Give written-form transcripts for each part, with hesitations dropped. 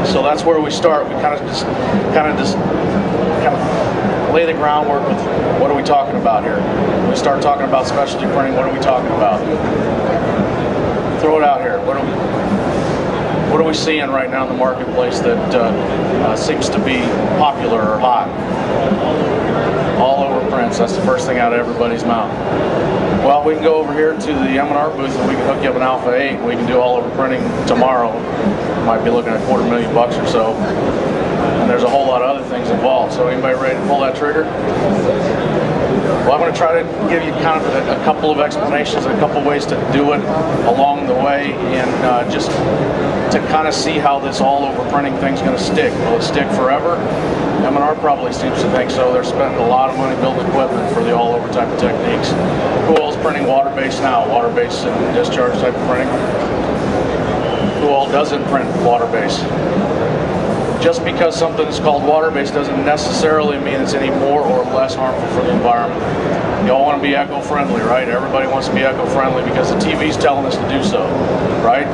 So that's where we start. We kind of lay the groundwork with what are we talking about here. We start talking about specialty printing. What are we talking about? Throw it out here. What are we seeing right now in the marketplace that seems to be popular or hot? All over prints. That's the first thing out of everybody's mouth. Well, we can go over here to the M&R booth and we can hook you up an Alpha 8. We can do all over printing tomorrow. Might be looking at $250,000 or so. And there's a whole lot of other things involved. So anybody ready to pull that trigger? Well, I'm going to try to give you kind of a couple of explanations and a couple of ways to do it along the way, and just to kind of see how this all-over printing thing's going to stick. Will it stick forever? M&R probably seems to think so. They're spending a lot of money building equipment for the all-over type of techniques. Who all is printing water-based now? Water-based and discharge type of printing? Who all doesn't print water-based? Just because something is called water-based doesn't necessarily mean it's any more or less harmful for the environment. You all want to be eco-friendly, right? Everybody wants to be eco-friendly because the TV's telling us to do so, right?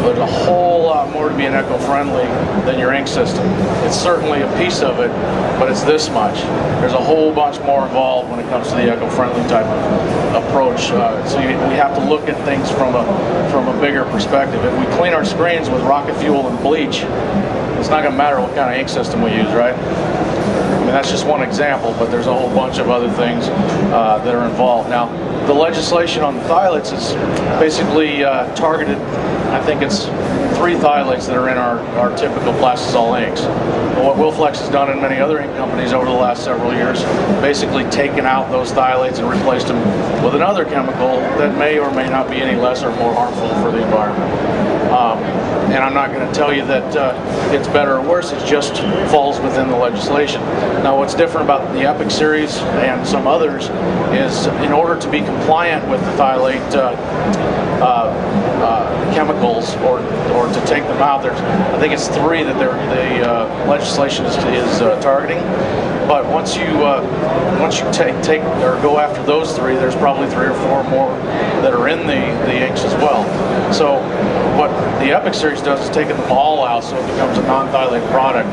There's a whole lot more to being eco-friendly than your ink system. It's certainly a piece of it, but it's this much. There's a whole bunch more involved when it comes to the eco-friendly type of approach. So we have to look at things from a bigger perspective. If we clean our screens with rocket fuel and bleach, it's not going to matter what kind of ink system we use, right? I mean, that's just one example, but there's a whole bunch of other things that are involved. Now, the legislation on the phthalates is basically targeted. I think it's 3 phthalates that are in our typical plastisol inks. But what Wilflex has done and many other ink companies over the last several years, basically taken out those phthalates and replaced them with another chemical that may or may not be any less or more harmful for the environment. And I'm not going to tell you that it's better or worse, it just falls within the legislation. Now, what's different about the Epic series and some others is in order to be compliant with the phthalate chemicals or to take them out, I think it's 3 that the legislation is targeting. But once you take or go after those 3, there's probably 3 or 4 more that are in the inks as well. So what the Epic series does is taking them all out, so it becomes a non-phthalate product.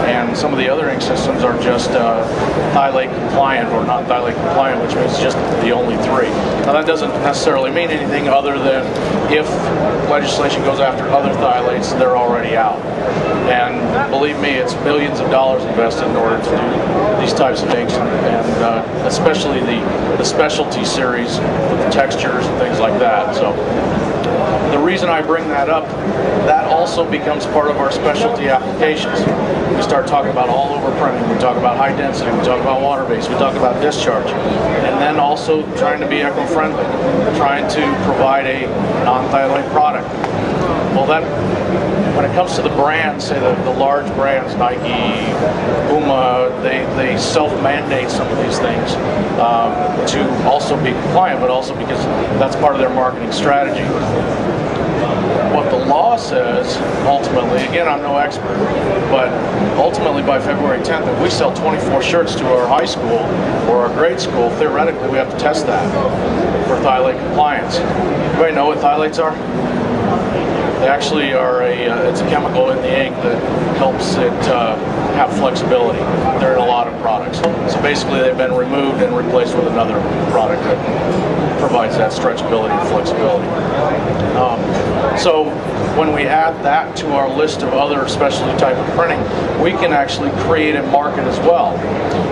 And some of the other ink systems are just phthalate compliant or not phthalate compliant, which means just the only 3. Now that doesn't necessarily mean anything other than if legislation goes after other phthalates, they're already out. And believe me, it's millions of dollars invested in order to do these types of inks, and especially the specialty series with the textures and things like that. So the reason I bring that up, that also becomes part of our specialty applications. We start talking about all over printing, we talk about high density, we talk about water-based, we talk about discharge, and then also trying to be eco-friendly, trying to provide a non-phthalate product. Well, that, when it comes to the brands, say the large brands, Nike, Puma, they self-mandate some of these things to also be compliant, but also because that's part of their marketing strategy. What the law says, ultimately, again, I'm no expert, but ultimately by February 10th, if we sell 24 shirts to our high school or our grade school, theoretically we have to test that for phthalate compliance. Anybody know what phthalates are? They actually are it's a chemical in the ink that helps it have flexibility. They're in a lot of products. So basically they've been removed and replaced with another product that provides that stretchability and flexibility. So when we add that to our list of other specialty type of printing, we can actually create a market as well.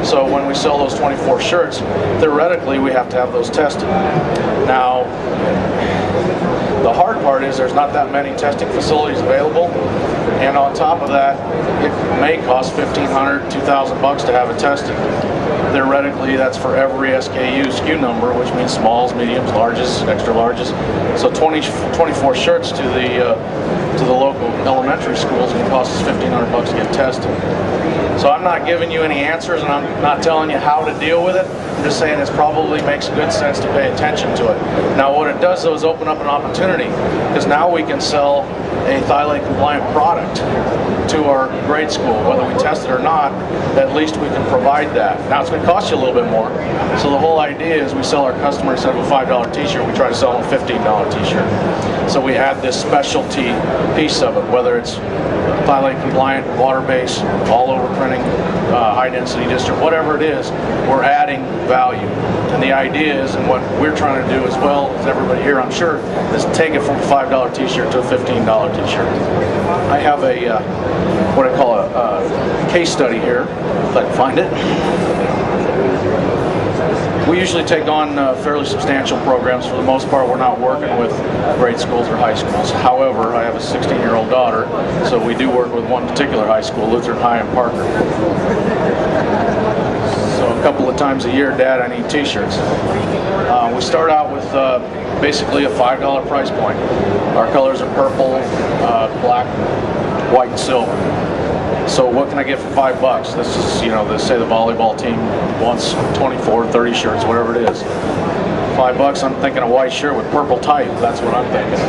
So when we sell those 24 shirts, theoretically we have to have those tested. Now, the hard part is there's not that many testing facilities available, and on top of that, it may cost $1,500, $2,000 to have it tested. Theoretically, that's for every SKU number, which means smalls, mediums, larges, extra larges. So 24 shirts to the local elementary schools would cost us $1,500 to get tested. So I'm not giving you any answers, and I'm not telling you how to deal with it. I'm just saying it probably makes good sense to pay attention to it. Now what it does though is open up an opportunity, because now we can sell a phthalate compliant product to our grade school. Whether we test it or not, at least we can provide that. Now it's going to cost you a little bit more. So the whole idea is we sell our customer, instead of a $5 t-shirt, we try to sell them a $15 t-shirt. So we add this specialty piece of it, whether it's Thylate compliant, water base, all over printing, high density district, whatever it is, we're adding value. And the idea is, and what we're trying to do as well as everybody here, I'm sure, is take it from a $5 t-shirt to a $15 t-shirt. I have a, what I call a case study here, if I can find it. We usually take on fairly substantial programs. For the most part, we're not working with grade schools or high schools. However, I have a 16-year-old daughter, so we do work with one particular high school, Lutheran High in Parker. So a couple of times a year, Dad, I need t-shirts. We start out with basically a $5 price point. Our colors are purple, black, white, and silver. So what can I get for $5? This is, you know, let's say the volleyball team wants 24, 30 shirts, whatever it is. $5, I'm thinking a white shirt with purple type. That's what I'm thinking.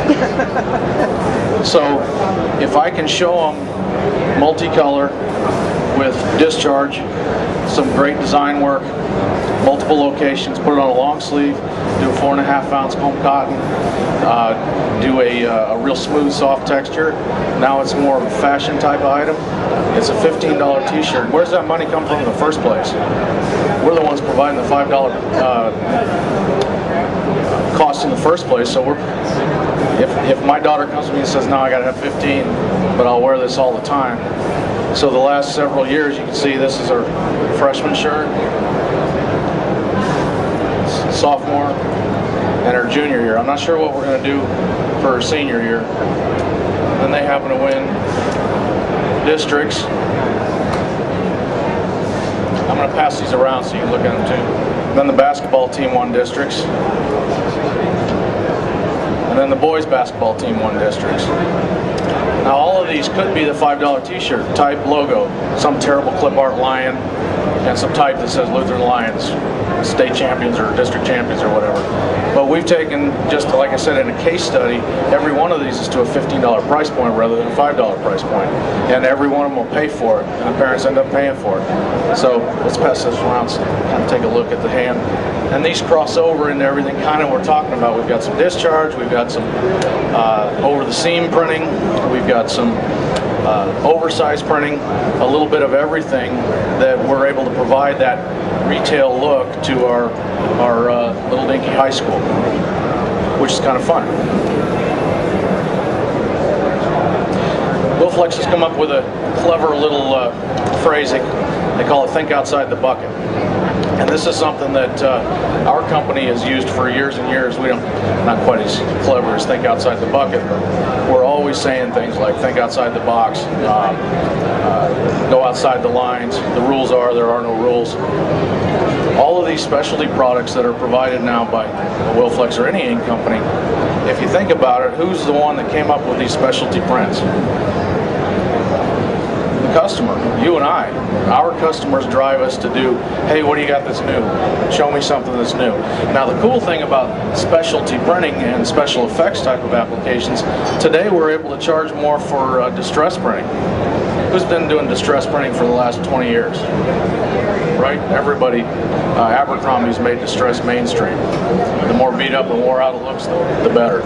So if I can show them multicolor with discharge, some great design work, multiple locations, put it on a long sleeve, do a 4.5 ounce comb cotton, do a real smooth, soft texture. Now it's more of a fashion type of item. It's a $15 t-shirt. Where's that money come from in the first place? We're the ones providing the $5 cost in the first place. So if my daughter comes to me and says, no, I gotta have 15, but I'll wear this all the time. So the last several years, you can see this is our freshman shirt, sophomore, and our junior year. I'm not sure what we're going to do for our senior year. Then they happen to win districts. I'm going to pass these around so you can look at them too. Then the basketball team won districts. And then the boys basketball team won districts. Now all of these could be the $5 t-shirt type logo, some terrible clip art lion, and some type that says Lutheran Lions, state champions or district champions or whatever. But we've taken, just like I said in a case study, every one of these is to a $15 price point rather than a $5 price point. And every one of them will pay for it, and the parents end up paying for it. So let's pass this around so kind of take a look at the hand. And these cross over into everything kind of we're talking about. We've got some discharge, we've got some over the seam printing, we've got some oversized printing, a little bit of everything that we're able to provide that retail look to our little dinky high school, which is kind of fun. Wilflex has come up with a clever little phrasing. They call it think outside the bucket. And this is something that our company has used for years and years. We don't, not quite as clever as think outside the bucket, but we're always saying things like think outside the box, go outside the lines. The rules are there are no rules. All of these specialty products that are provided now by Wilflex or any ink company, if you think about it, who's the one that came up with these specialty prints? Customer, you and I. Our customers drive us to do, hey, what do you got that's new? Show me something that's new. Now the cool thing about specialty printing and special effects type of applications, today we're able to charge more for distress printing. Who's been doing distress printing for the last 20 years? Right? Everybody. Abercrombie's made distress mainstream. The more beat up and wore out it looks, the better.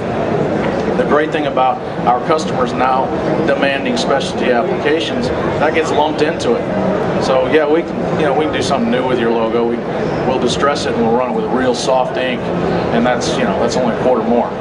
The great thing about our customers now demanding specialty applications, that gets lumped into it. So yeah, we can do something new with your logo. We'll distress it and we'll run it with real soft ink, and that's only a quarter more.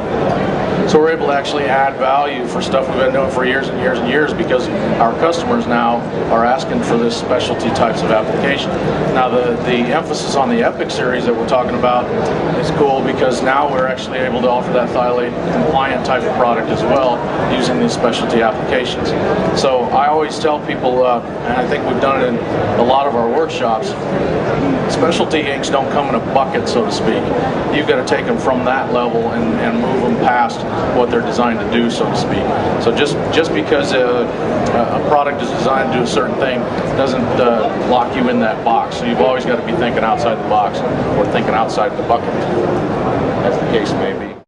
So we're able to actually add value for stuff we've been doing for years and years and years because our customers now are asking for this specialty types of application. Now the emphasis on the Epic series that we're talking about is cool because now we're actually able to offer that Thylate compliant type of product as well using these specialty applications. So I always tell people, and I think we've done it in a lot of our workshops, specialty inks don't come in a bucket, so to speak. You've got to take them from that level and move them past what they're designed to do, so to speak. So just because a product is designed to do a certain thing doesn't lock you in that box. So you've always got to be thinking outside the box or thinking outside the bucket, as the case may be.